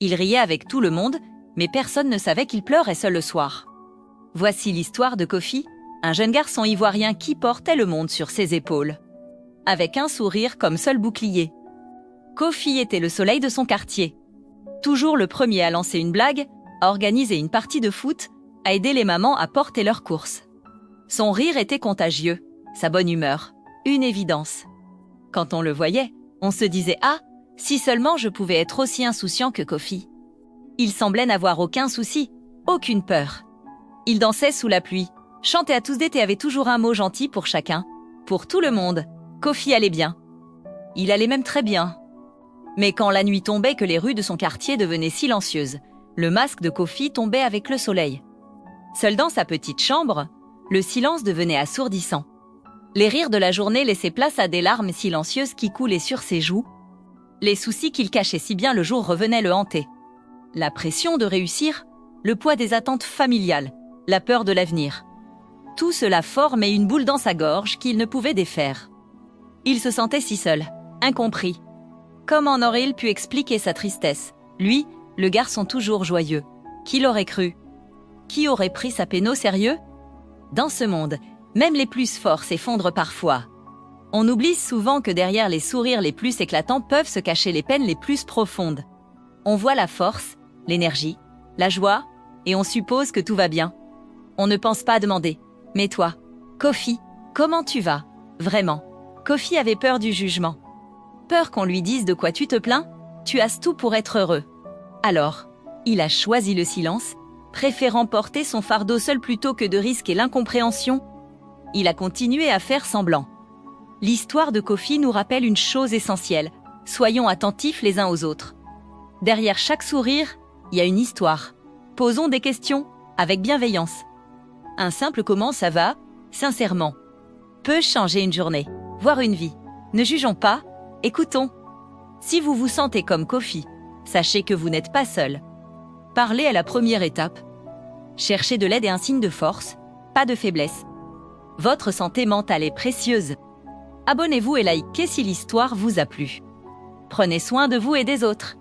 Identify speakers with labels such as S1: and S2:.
S1: Il riait avec tout le monde, mais personne ne savait qu'il pleurait seul le soir. Voici l'histoire de Kofi, un jeune garçon ivoirien qui portait le monde sur ses épaules. Avec un sourire comme seul bouclier. Kofi était le soleil de son quartier. Toujours le premier à lancer une blague, à organiser une partie de foot, à aider les mamans à porter leurs courses. Son rire était contagieux, sa bonne humeur, une évidence. Quand on le voyait, on se disait « Ah, si seulement je pouvais être aussi insouciant que Kofi ». Il semblait n'avoir aucun souci, aucune peur. Il dansait sous la pluie, chantait à tous d'été et avait toujours un mot gentil pour chacun. Pour tout le monde, Kofi allait bien. Il allait même très bien. Mais quand la nuit tombait que les rues de son quartier devenaient silencieuses, le masque de Kofi tombait avec le soleil. Seul dans sa petite chambre, le silence devenait assourdissant. Les rires de la journée laissaient place à des larmes silencieuses qui coulaient sur ses joues. Les soucis qu'il cachait si bien le jour revenaient le hanter. La pression de réussir, le poids des attentes familiales, la peur de l'avenir. Tout cela formait une boule dans sa gorge qu'il ne pouvait défaire. Il se sentait si seul, incompris. Comment aurait-il pu expliquer sa tristesse, lui, le garçon toujours joyeux? Qui l'aurait cru? Qui aurait pris sa peine au sérieux? Dans ce monde, même les plus forts s'effondrent parfois. On oublie souvent que derrière les sourires les plus éclatants peuvent se cacher les peines les plus profondes. On voit la force, l'énergie, la joie, et on suppose que tout va bien. On ne pense pas demander « Mais toi, Kofi, comment tu vas? Vraiment ?» Kofi avait peur du jugement. Peur qu'on lui dise de quoi tu te plains, tu as tout pour être heureux. Alors, il a choisi le silence, préférant porter son fardeau seul plutôt que de risquer l'incompréhension. Il a continué à faire semblant. L'histoire de Kofi nous rappelle une chose essentielle, soyons attentifs les uns aux autres. Derrière chaque sourire, il y a une histoire. Posons des questions, avec bienveillance. Un simple « comment ça va ?» sincèrement, peut changer une journée, voire une vie. Ne jugeons pas, écoutons. Si vous vous sentez comme Kofi, sachez que vous n'êtes pas seul. Parlez à la première étape. Cherchez de l'aide et un signe de force, pas de faiblesse. Votre santé mentale est précieuse. Abonnez-vous et likez si l'histoire vous a plu. Prenez soin de vous et des autres.